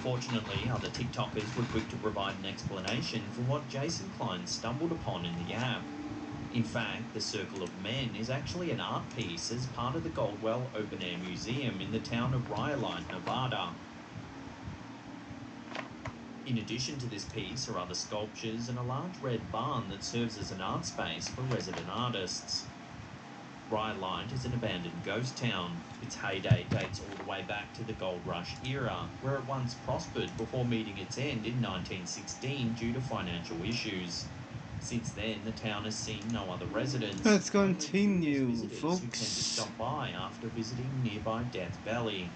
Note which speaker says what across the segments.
Speaker 1: Fortunately, other TikTokers were quick to provide an explanation for what Jason Klein stumbled upon in the app. In fact, the Circle of Men is actually an art piece as part of the Goldwell Open Air Museum in the town of Rhyolite, Nevada. In addition to this piece are other sculptures and a large red barn that serves as an art space for resident artists. Rhyolite is an abandoned ghost town. Its heyday dates all the way back to the Gold Rush era, where it once prospered before meeting its end in 1916 due to financial issues. Since then, the town has seen no other residents.
Speaker 2: Let's continue,
Speaker 1: Visitors
Speaker 2: folks.
Speaker 1: who tend to stop by after visiting nearby Death Valley.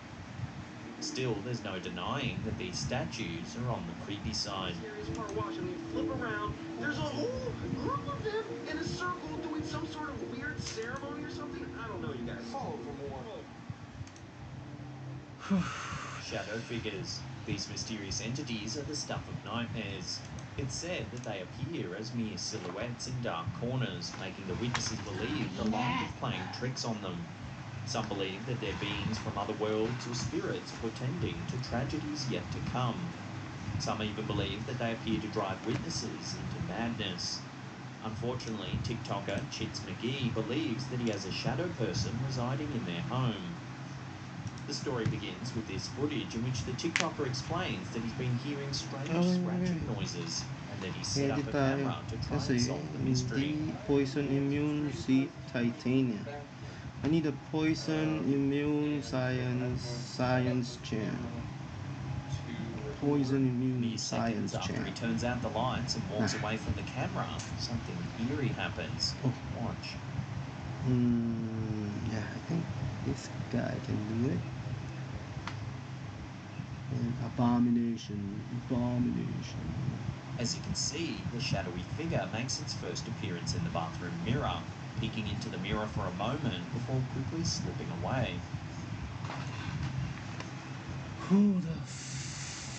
Speaker 1: Still, there's no denying that these statues are on the creepy side.
Speaker 3: Scariest part, watch, I mean, flip around. There's a whole group of them in a circle doing some sort of weird ceremony or something. I don't know, you guys. Follow for more.
Speaker 1: Shadow figures. These mysterious entities are the stuff of nightmares. It's said that they appear as mere silhouettes in dark corners, making the witnesses believe the light is playing tricks on them. Some believe that they're beings from other worlds or spirits portending to tragedies yet to come. Some even believe that they appear to drive witnesses into madness. Unfortunately, TikToker Chits McGee believes that he has a shadow person residing in their home. The story begins with this footage in which the TikToker explains that he's been hearing strange scratching noises and that he set up a camera to try and solve the mystery.
Speaker 2: Hindi poison immune si Titania. I need a poison immune science channel. Poison immune
Speaker 1: Mere seconds
Speaker 2: science
Speaker 1: after
Speaker 2: channel.
Speaker 1: he turns out the lights and walks away from the camera, something eerie happens.
Speaker 2: Oh.
Speaker 1: Watch.
Speaker 2: Yeah, I think this guy can do it. And abomination.
Speaker 1: As you can see, the shadowy figure makes its first appearance in the bathroom mirror, peeking into the mirror for a moment before quickly slipping away.
Speaker 2: Who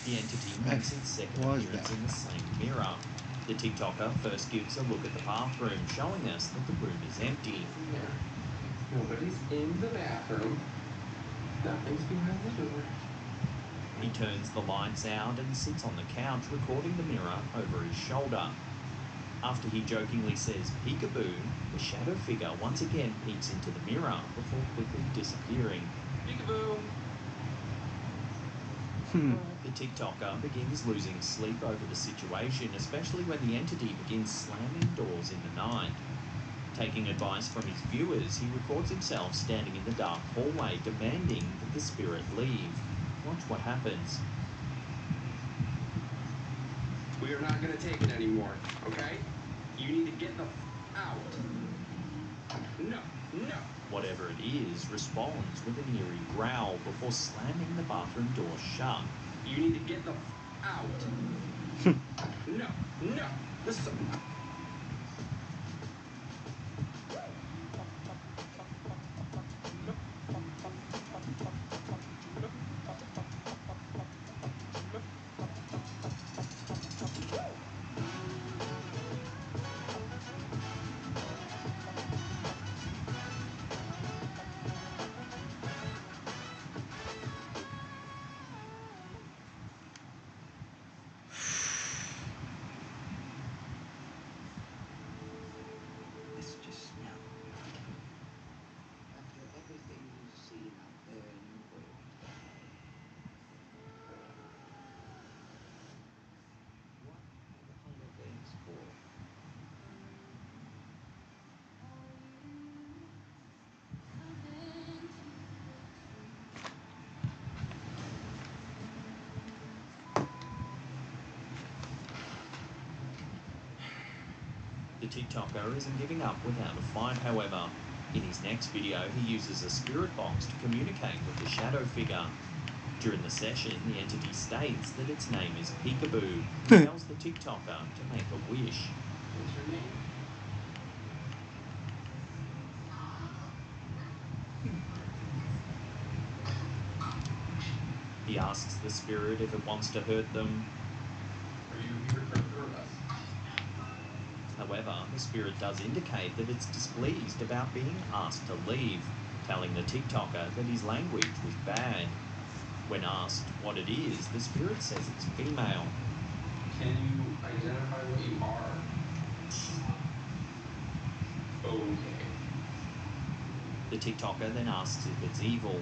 Speaker 1: The entity makes its second appearance in the same mirror. The TikToker first gives a look at the bathroom, showing us that the room is empty.
Speaker 3: Nobody's in the bathroom. Nothing's behind the door.
Speaker 1: He turns the lights out and sits on the couch, recording the mirror over his shoulder. After he jokingly says peekaboo, the shadow figure once again peeks into the mirror before quickly disappearing.
Speaker 3: Peekaboo.
Speaker 1: The TikToker begins losing sleep over the situation, especially when the entity begins slamming doors in the night. Taking advice from his viewers, he records himself standing in the dark hallway, demanding that the spirit leave. Watch what happens.
Speaker 3: We are not going to take it anymore, okay? You need to get the out. No.
Speaker 1: Whatever it is responds with an eerie growl before slamming the bathroom door shut.
Speaker 3: You need to get the out. No. Listen.
Speaker 1: The TikToker isn't giving up without a fight, however. In his next video, he uses a spirit box to communicate with the shadow figure. During the session, the entity states that its name is Peekaboo and tells the TikToker to make a wish.
Speaker 3: What's your name?
Speaker 1: He asks the spirit if it wants to hurt them.
Speaker 3: Are you here to hurt us?
Speaker 1: However, the spirit does indicate that it's displeased about being asked to leave, telling the TikToker that his language was bad. When asked what it is, the spirit says it's female.
Speaker 4: Can you identify what you are? Okay.
Speaker 1: The TikToker then asks if it's evil.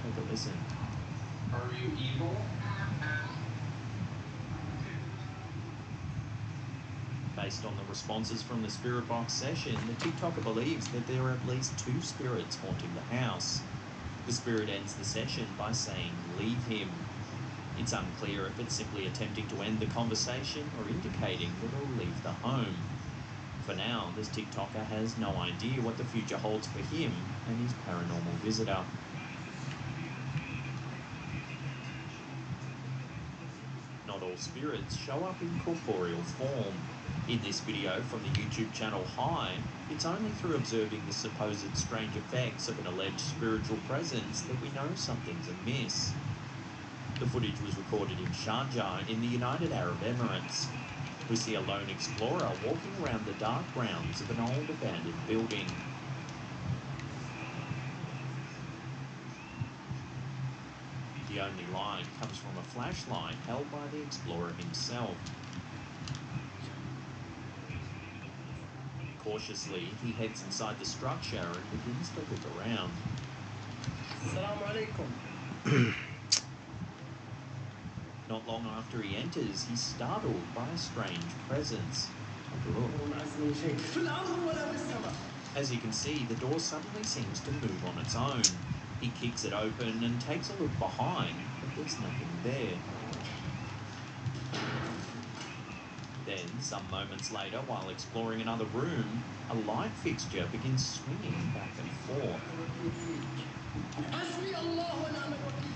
Speaker 1: Take a listen.
Speaker 4: Are you evil?
Speaker 1: Based on the responses from the spirit box session, the TikToker believes that there are at least 2 spirits haunting the house. The spirit ends the session by saying, "Leave him." It's unclear if it's simply attempting to end the conversation or indicating that it'll leave the home. For now, this TikToker has no idea what the future holds for him and his paranormal visitor. Not all spirits show up in corporeal form. In this video from the YouTube channel High, it's only through observing the supposed strange effects of an alleged spiritual presence that we know something's amiss. The footage was recorded in Sharjah in the United Arab Emirates. We see a lone explorer walking around the dark grounds of an old abandoned building. The only light comes from a flashlight held by the explorer himself. Cautiously, he heads inside the structure and begins to look around.
Speaker 3: Assalamu alaikum.
Speaker 1: Not long after he enters, he's startled by a strange presence. Take a look. As you can see, the door suddenly seems to move on its own. He kicks it open and takes a look behind, but there's nothing there. Then, some moments later, while exploring another room, a light fixture begins swinging back and forth.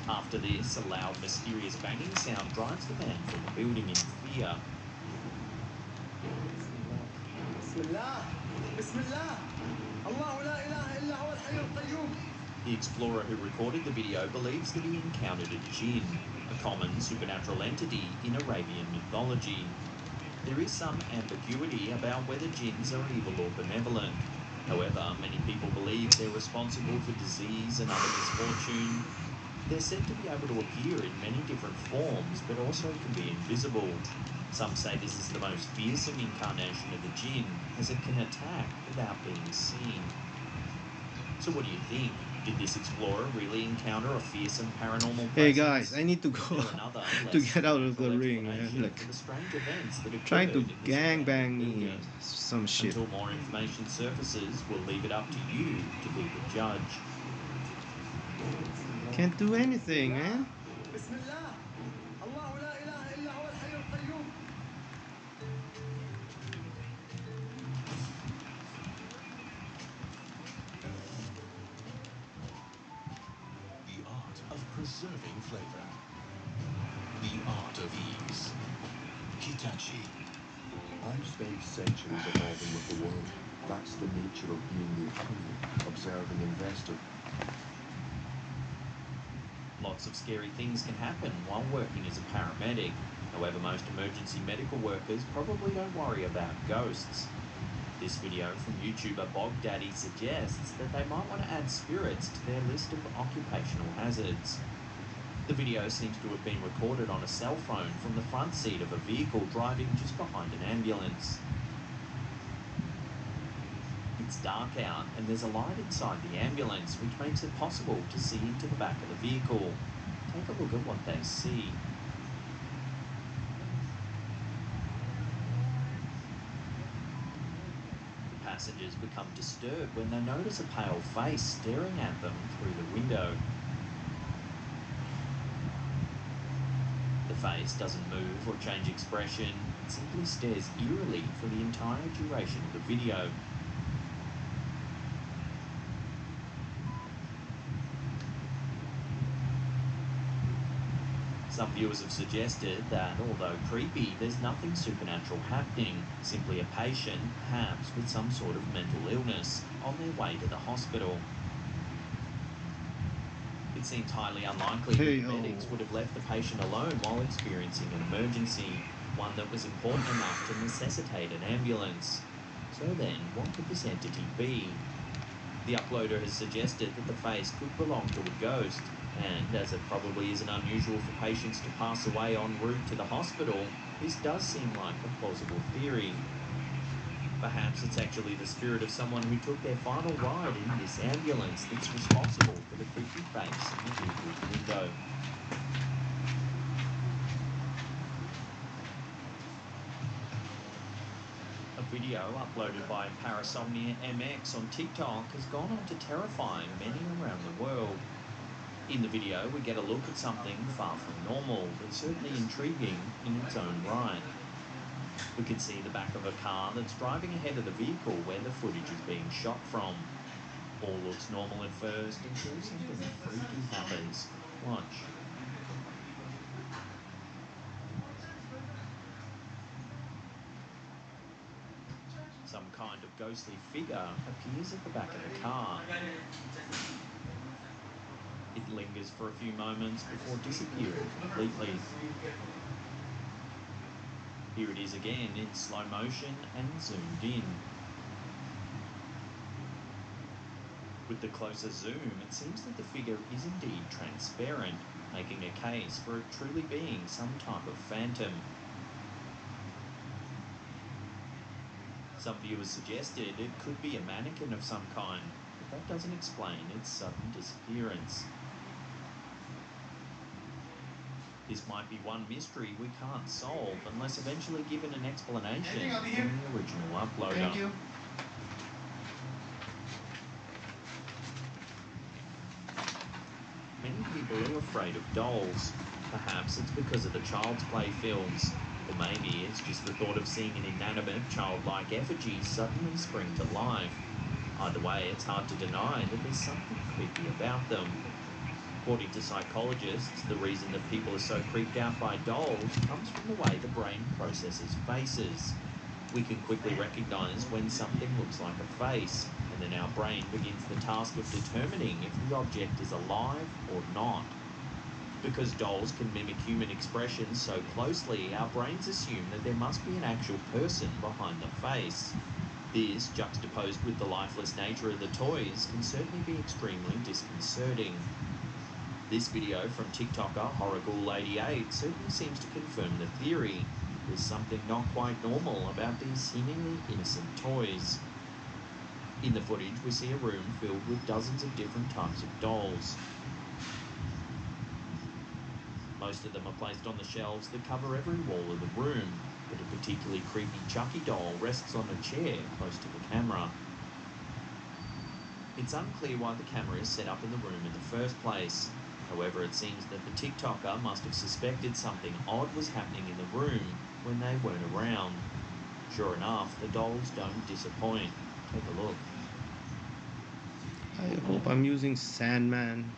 Speaker 1: After this, a loud, mysterious banging sound drives the man from the building in fear. The explorer who recorded the video believes that he encountered a jinn, a common supernatural entity in Arabian mythology. There is some ambiguity about whether jinns are evil or benevolent. However, many people believe they're responsible for disease and other misfortune. They're said to be able to appear in many different forms, but also can be invisible. Some say this is the most fearsome incarnation of the jinn, as it can attack without being seen. So what do you think? Did this explorer really encounter a fearsome paranormal presence?
Speaker 2: Hey guys, I need to go
Speaker 1: Is there another,
Speaker 2: to
Speaker 1: less
Speaker 2: get out of the
Speaker 1: supernatural
Speaker 2: ring,
Speaker 1: explanation
Speaker 2: man. Like,
Speaker 1: for the strange events that occurred
Speaker 2: trying to
Speaker 1: in this
Speaker 2: gangbang
Speaker 1: abandoned
Speaker 2: me or
Speaker 1: building?
Speaker 2: some shit.
Speaker 1: Until more information surfaces, we'll leave it up to you to be the judge.
Speaker 2: Can't do anything, man.
Speaker 5: The art of preserving flavor. The art of ease. Hitachi.
Speaker 6: I've spent centuries evolving with the world. That's the nature of being the cool, observing investor.
Speaker 1: Lots of scary things can happen while working as a paramedic. However, most emergency medical workers probably don't worry about ghosts. This video from YouTuber Bog Daddy suggests that they might want to add spirits to their list of occupational hazards. The video seems to have been recorded on a cell phone from the front seat of a vehicle driving just behind an ambulance. It's dark out and there's a light inside the ambulance which makes it possible to see into the back of the vehicle. Take a look at what they see. The passengers become disturbed when they notice a pale face staring at them through the window. The face doesn't move or change expression, it simply stares eerily for the entire duration of the video. Some viewers have suggested that, although creepy, there's nothing supernatural happening, simply a patient, perhaps with some sort of mental illness, on their way to the hospital. It seems highly unlikely that the medics would have left the patient alone while experiencing an emergency, one that was important enough to necessitate an ambulance. So then, what could this entity be? The uploader has suggested that the face could belong to a ghost, And as it probably isn't unusual for patients to pass away en route to the hospital, this does seem like a plausible theory. Perhaps it's actually the spirit of someone who took their final ride in this ambulance that's responsible for the creepy face in the vehicle's window. A video uploaded by Parasomnia MX on TikTok has gone on to terrify many around the world. In the video, we get a look at something far from normal, but certainly intriguing in its own right. We can see the back of a car that's driving ahead of the vehicle where the footage is being shot from. All looks normal at first until something freaky happens. Watch. Some kind of ghostly figure appears at the back of the car. It lingers for a few moments before disappearing completely. Here it is again in slow motion and zoomed in. With the closer zoom, it seems that the figure is indeed transparent, making a case for it truly being some type of phantom. Some viewers suggested it could be a mannequin of some kind, but that doesn't explain its sudden disappearance. This might be one mystery we can't solve unless eventually given an explanation from the original uploader.
Speaker 2: Thank you.
Speaker 1: Many people are afraid of dolls. Perhaps it's because of the Child's Play films, or maybe it's just the thought of seeing an inanimate, childlike effigy suddenly spring to life. Either way, it's hard to deny that there's something creepy about them. According to psychologists, the reason that people are so creeped out by dolls comes from the way the brain processes faces. We can quickly recognize when something looks like a face, and then our brain begins the task of determining if the object is alive or not. Because dolls can mimic human expressions so closely, our brains assume that there must be an actual person behind the face. This, juxtaposed with the lifeless nature of the toys, can certainly be extremely disconcerting. This video from TikToker Horrorghoul88 certainly seems to confirm the theory. There's something not quite normal about these seemingly innocent toys. In the footage, we see a room filled with dozens of different types of dolls. Most of them are placed on the shelves that cover every wall of the room, but a particularly creepy Chucky doll rests on a chair close to the camera. It's unclear why the camera is set up in the room in the first place. However, it seems that the TikToker must have suspected something odd was happening in the room when they weren't around. Sure enough, the dolls don't disappoint. Take a look.
Speaker 2: I hope I'm using Sandman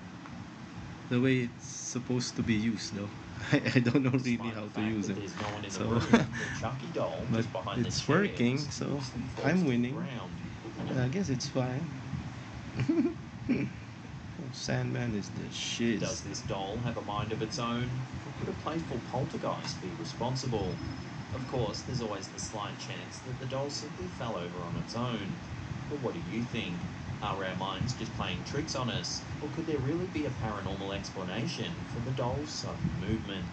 Speaker 2: the way it's supposed to be used, though. I don't know really
Speaker 1: Despite
Speaker 2: how
Speaker 1: the
Speaker 2: to
Speaker 1: fact
Speaker 2: use
Speaker 1: that
Speaker 2: it.
Speaker 1: there's no one in the
Speaker 2: So,
Speaker 1: room, the Chucky doll
Speaker 2: but
Speaker 1: just behind the
Speaker 2: it's
Speaker 1: chair
Speaker 2: working,
Speaker 1: just
Speaker 2: so
Speaker 1: loosely falls
Speaker 2: I'm
Speaker 1: to the
Speaker 2: winning.
Speaker 1: ground.
Speaker 2: I guess it's fine. Oh, Sandman is the shit.
Speaker 1: Does this doll have a mind of its own, or could a playful poltergeist be responsible? Of course, there's always the slight chance that the doll simply fell over on its own. But what do you think? Are our minds just playing tricks on us, or could there really be a paranormal explanation for the doll's sudden movement?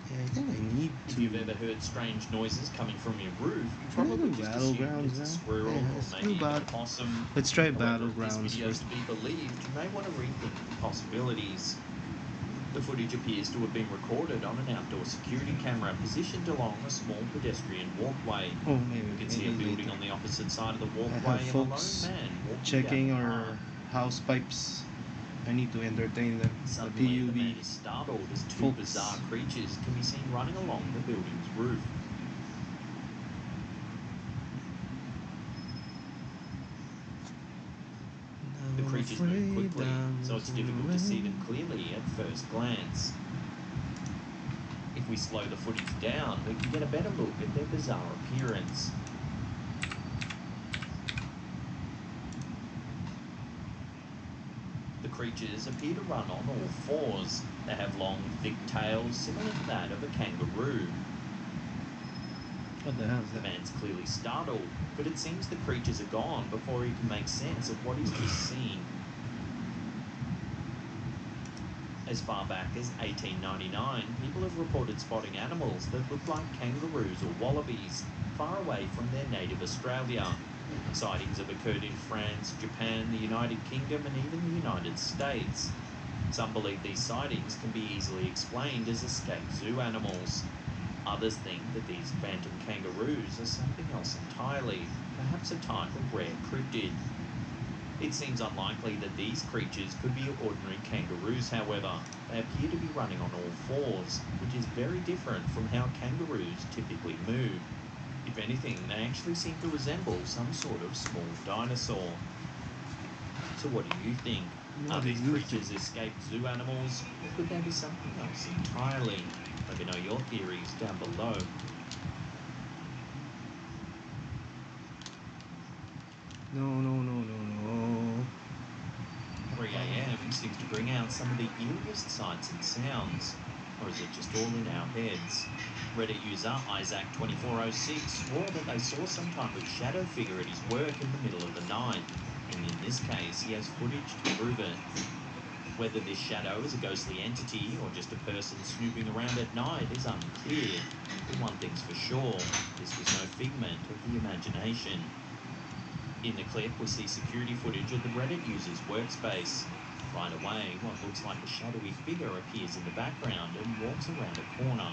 Speaker 2: Yeah, I think I need
Speaker 1: If
Speaker 2: to.
Speaker 1: you've ever heard strange noises coming from your roof, you
Speaker 2: Can I
Speaker 1: probably
Speaker 2: do
Speaker 1: just assumed
Speaker 2: battlegrounds
Speaker 1: it's a
Speaker 2: now?
Speaker 1: squirrel
Speaker 2: Yeah,
Speaker 1: or
Speaker 2: let's
Speaker 1: maybe
Speaker 2: do
Speaker 1: even a
Speaker 2: bat-
Speaker 1: possum.
Speaker 2: Let's try
Speaker 1: However, if this
Speaker 2: battlegrounds
Speaker 1: video is
Speaker 2: first.
Speaker 1: to be believed, you may want to rethink the possibilities. The footage appears to have been recorded on an outdoor security camera positioned along a small pedestrian walkway.
Speaker 2: Oh, maybe.
Speaker 1: You can see a
Speaker 2: maybe
Speaker 1: building
Speaker 2: later.
Speaker 1: on the opposite side of the
Speaker 2: I
Speaker 1: walkway
Speaker 2: have
Speaker 1: and a lone
Speaker 2: folks
Speaker 1: man walking
Speaker 2: checking
Speaker 1: down the
Speaker 2: our
Speaker 1: path.
Speaker 2: house pipes. I need to entertain them. The
Speaker 1: Suddenly, the man
Speaker 2: PUB.
Speaker 1: is startled as two
Speaker 2: Folks.
Speaker 1: bizarre creatures can be seen running along the building's roof. The creatures move quickly, so it's difficult to see them clearly at first glance. If we slow the footage down, we can get a better look at their bizarre appearance. The creatures appear to run on all fours. They have long, thick tails similar to that of a kangaroo.
Speaker 2: What the hell is
Speaker 1: The
Speaker 2: that?
Speaker 1: man's clearly startled, but it seems the creatures are gone before he can make sense of what he's just seen. As far back as 1899, people have reported spotting animals that look like kangaroos or wallabies far away from their native Australia. Sightings have occurred in France, Japan, the United Kingdom, and even the United States. Some believe these sightings can be easily explained as escaped zoo animals. Others think that these phantom kangaroos are something else entirely, perhaps a type of rare cryptid. It seems unlikely that these creatures could be ordinary kangaroos, however. They appear to be running on all fours, which is very different from how kangaroos typically move. If anything, they actually seem to resemble some sort of small dinosaur. So what do you think? Are
Speaker 2: What do
Speaker 1: these
Speaker 2: you
Speaker 1: creatures
Speaker 2: think?
Speaker 1: escaped zoo animals, or could they be something else entirely? Let me know your theories down below.
Speaker 2: No, no, no, no, no.
Speaker 1: 3 a.m. seems to bring out some of the eeriest sights and sounds, or is it just all in our heads? Reddit user Isaac2406 swore that they saw some type of shadow figure at his work in the middle of the night, and in this case he has footage to prove it. Whether this shadow is a ghostly entity or just a person snooping around at night is unclear, but one thing's for sure, this was no figment of the imagination. In the clip, we see security footage of the Reddit user's workspace. Right away, what looks like a shadowy figure appears in the background and walks around a corner.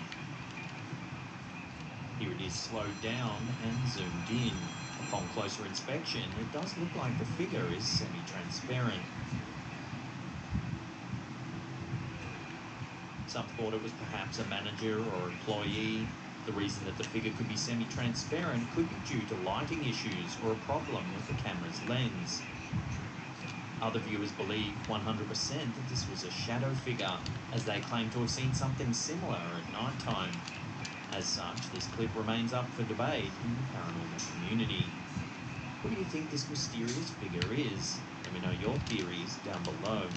Speaker 1: Here it is slowed down and zoomed in. Upon closer inspection, it does look like the figure is semi-transparent. Some thought it was perhaps a manager or employee. The reason that the figure could be semi-transparent could be due to lighting issues or a problem with the camera's lens. Other viewers believe 100% that this was a shadow figure, as they claim to have seen something similar at night time. As such, this clip remains up for debate in the paranormal community. What do you think this mysterious figure is? Let me know your theories down below.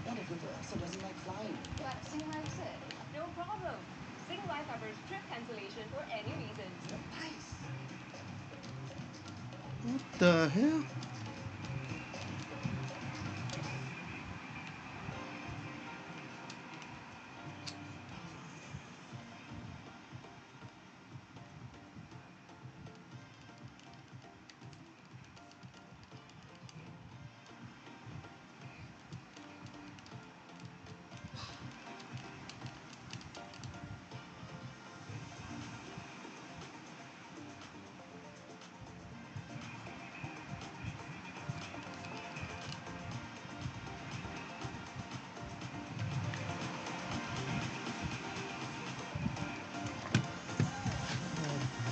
Speaker 7: What if the Alexa doesn't like flying?
Speaker 8: But Sing likes it. No problem. Sing Life covers trip cancellation for any reason.
Speaker 7: Nice.
Speaker 2: What the hell?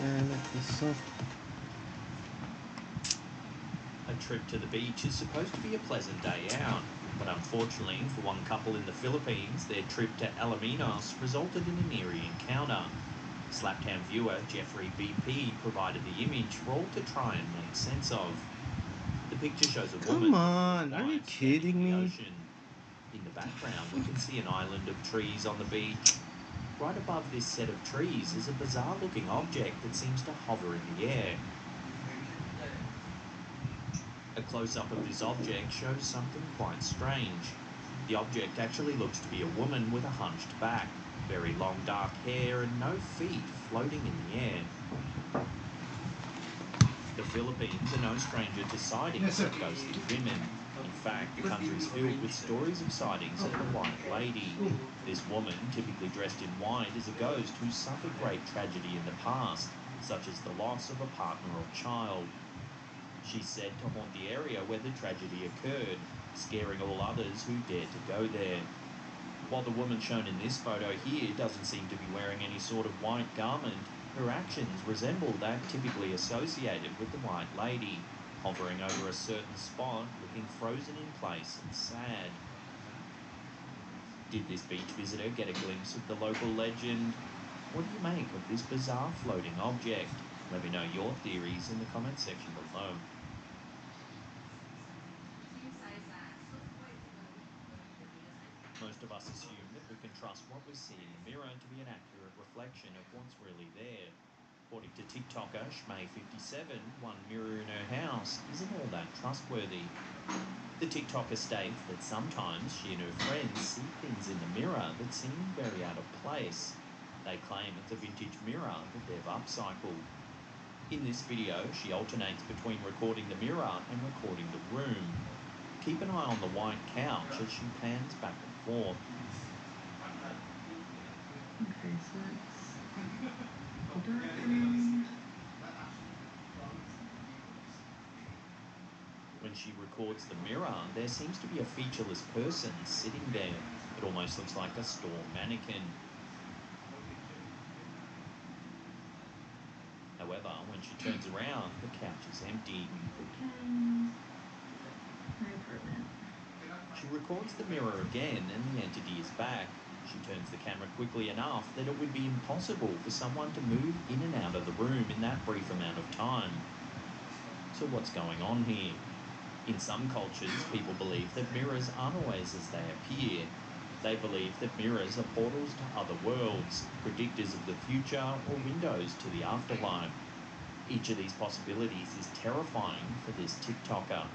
Speaker 2: Let this up.
Speaker 1: A trip to the beach is supposed to be a pleasant day out, but unfortunately for one couple in the Philippines, their trip to Alaminos resulted in an eerie encounter. Slaptown viewer Jeffrey BP provided the image for all to try and make sense of. The picture shows a woman
Speaker 2: Come on,
Speaker 1: with
Speaker 2: are you
Speaker 1: wife standing
Speaker 2: kidding
Speaker 1: in the
Speaker 2: me?
Speaker 1: ocean. In the background, we can see an island of trees on the beach. Right above this set of trees is a bizarre-looking object that seems to hover in the air. A close-up of this object shows something quite strange. The object actually looks to be a woman with a hunched back, very long dark hair and no feet floating in the air. The Philippines are no stranger to sightings of ghostly women. In fact, the country is filled with stories of sightings of the White Lady. This woman, typically dressed in white, is a ghost who suffered great tragedy in the past, such as the loss of a partner or child. She's said to haunt the area where the tragedy occurred, scaring all others who dare to go there. While the woman shown in this photo here doesn't seem to be wearing any sort of white garment, her actions resemble that typically associated with the White Lady, hovering over a certain spot, looking frozen in place and sad. Did this beach visitor get a glimpse of the local legend? What do you make of this bizarre floating object? Let me know your theories in the comment section below. Most of us assume that we can trust what we see in the mirror to be an accurate reflection of what's really there. According to TikToker Shmay57, one mirror in her house isn't all that trustworthy. The TikToker states that sometimes she and her friends see things in the mirror that seem very out of place. They claim it's a vintage mirror that they've upcycled. In this video, she alternates between recording the mirror and recording the room. Keep an eye on the white couch as she pans back and forth.
Speaker 9: Okay, so it's the dark room.
Speaker 1: When she records the mirror, there seems to be a featureless person sitting there. It almost looks like a store mannequin. However, when she turns around, the couch is empty.
Speaker 9: The pens. My apartment.
Speaker 1: She records the mirror again and the entity is back. She turns the camera quickly enough that it would be impossible for someone to move in and out of the room in that brief amount of time. So what's going on here? In some cultures, people believe that mirrors aren't always as they appear. They believe that mirrors are portals to other worlds, predictors of the future, or windows to the afterlife. Each of these possibilities is terrifying for this TikToker.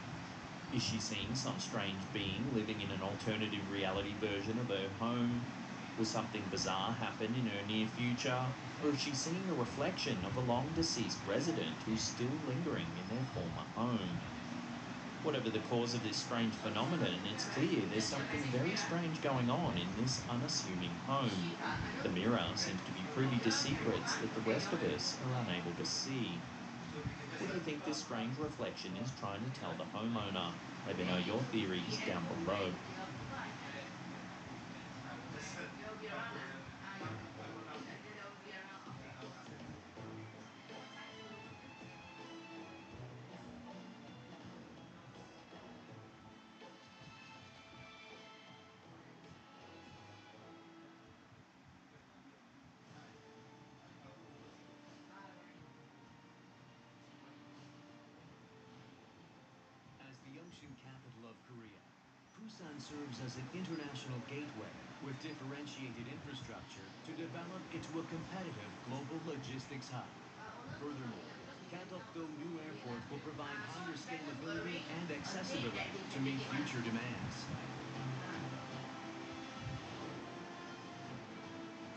Speaker 1: Is she seeing some strange being living in an alternative reality version of her home? Will something bizarre happen in her near future? Or is she seeing a reflection of a long-deceased resident who's still lingering in their former home? Whatever the cause of this strange phenomenon, it's clear there's something very strange going on in this unassuming home. The mirror seems to be privy to secrets that the rest of us are unable to see. What do you think this strange reflection is trying to tell the homeowner? Let me know your theories down below.
Speaker 10: As the ocean capital of Korea, Busan serves as an international gateway with differentiated infrastructure to develop into a competitive global logistics hub. Furthermore, Kantokdo New Airport will provide higher scalability and accessibility to meet future demands.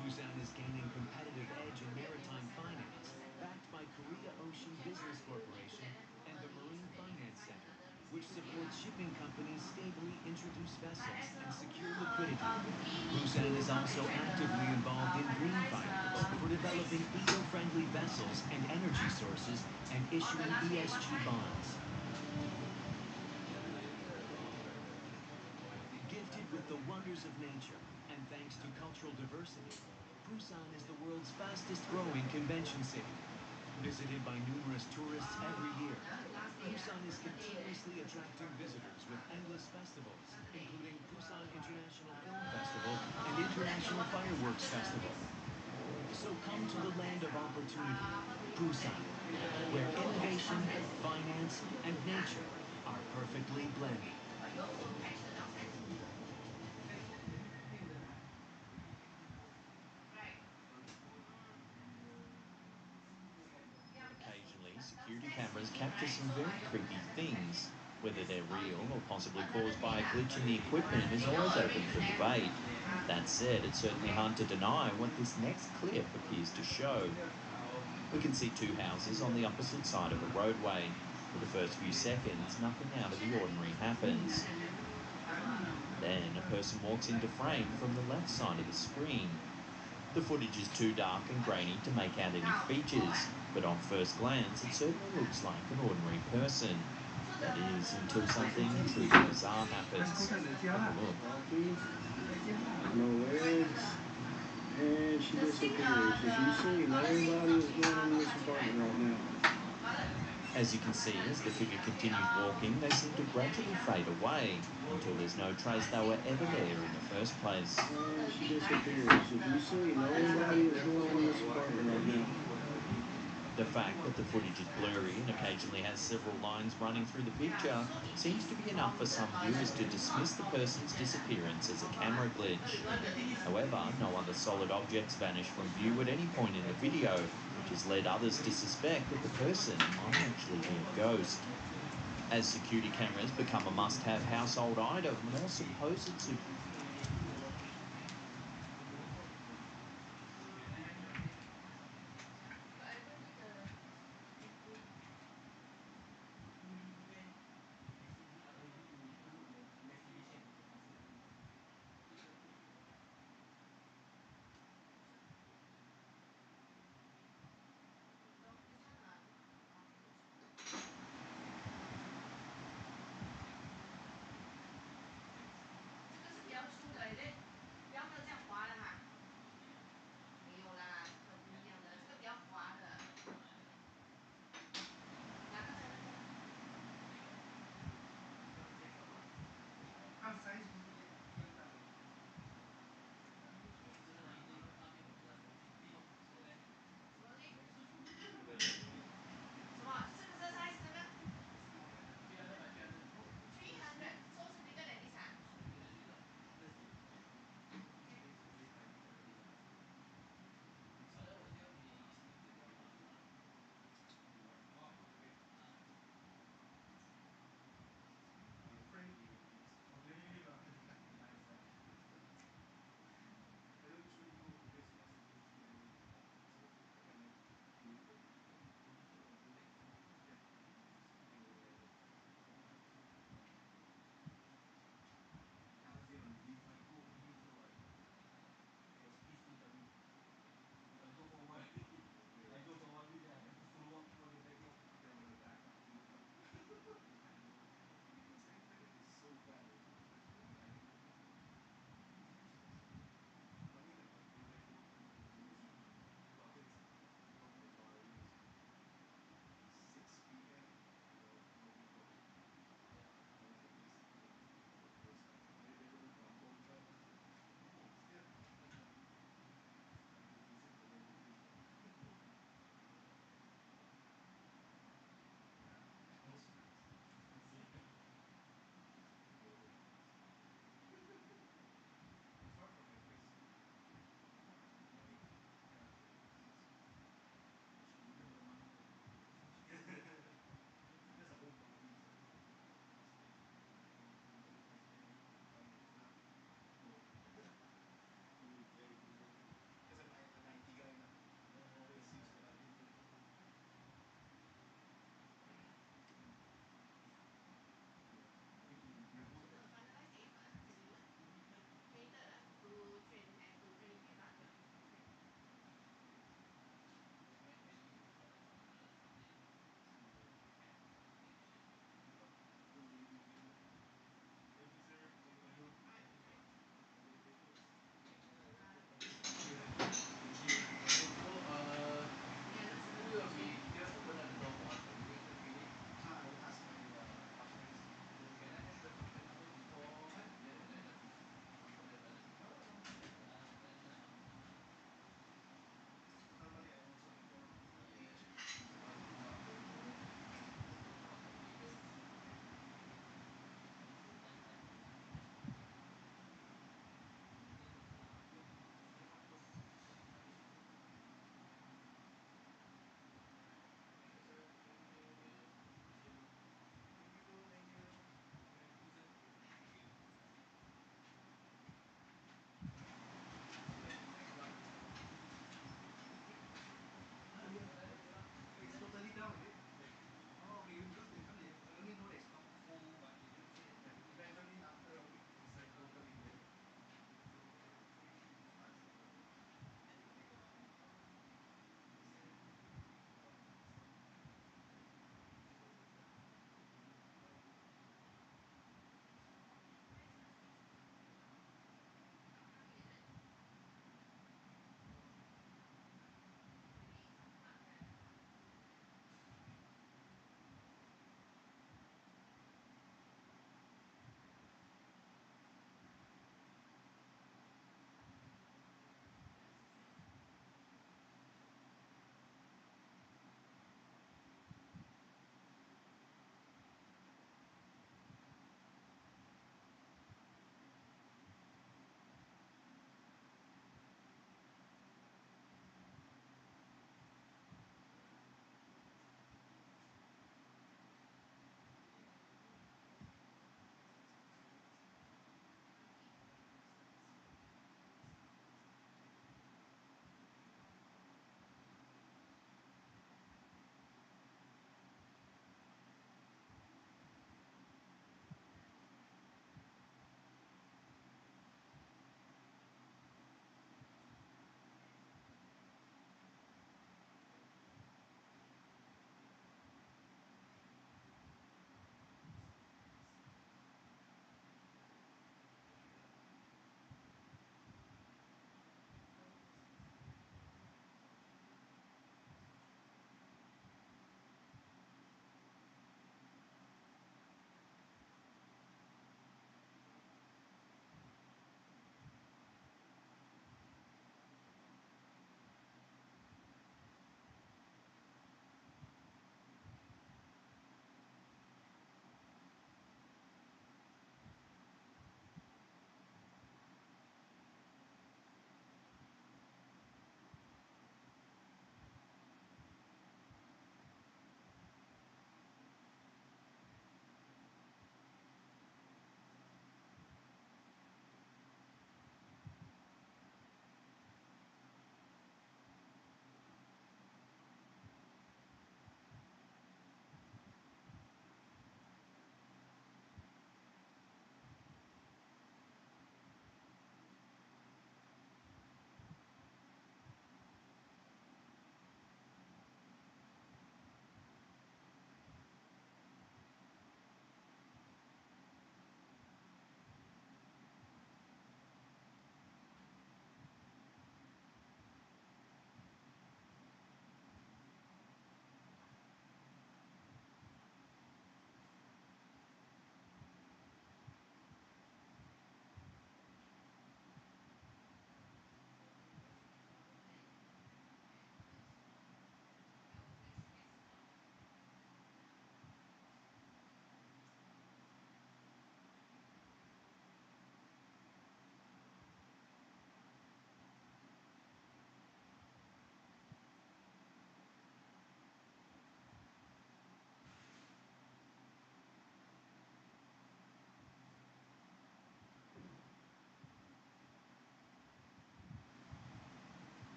Speaker 10: Busan is gaining competitive edge in maritime finance, backed by Korea Ocean Business Corporation and the Marine Finance Center, which supports shipping companies stably introduce vessels and secure liquidity. Busan is also actively involved in green finance for developing eco-friendly vessels and energy sources and issuing ESG bonds. Gifted with the wonders of nature and thanks to cultural diversity, Busan is the world's fastest growing convention city. Visited by numerous tourists every year, Busan is continuously attracting visitors with endless festivals, including Busan International Film Festival and International Fireworks Festival. So come to the land of opportunity, Busan, where innovation, finance, and nature are perfectly blended.
Speaker 1: Occasionally, security cameras capture some very creepy things. Whether they're real or possibly caused by a glitch in the equipment is always open for debate. That said, it's certainly hard to deny what this next clip appears to show. We can see two houses on the opposite side of a roadway. For the first few seconds, nothing out of the ordinary happens. Then, a person walks into frame from the left side of the screen. The footage is too dark and grainy to make out any features, but on first glance it certainly looks like an ordinary person. That is, until something truly bizarre happens. Take a look.
Speaker 2: No legs. And she disappears. If you see nobody is going on in this apartment right now.
Speaker 1: As you can see, as the figure continues walking, they seem to gradually fade away, until there's no trace they were ever there in the first place.
Speaker 2: And she disappears. If you see nobody is going on in this apartment right now.
Speaker 1: The fact that the footage is blurry and occasionally has several lines running through the picture seems to be enough for some viewers to dismiss the person's disappearance as a camera glitch. However, no other solid objects vanish from view at any point in the video, which has led others to suspect that the person might actually be a ghost. As security cameras become a must-have household item, more supposed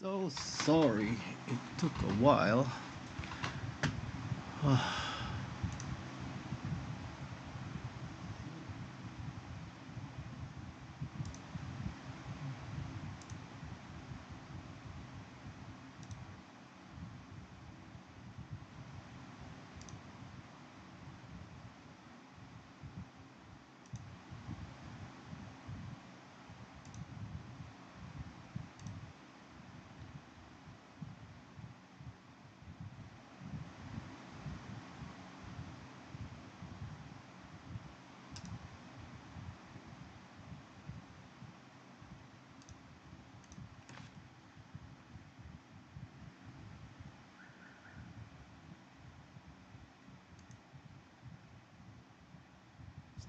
Speaker 2: So sorry it took a while.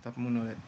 Speaker 2: Stop muna ulit.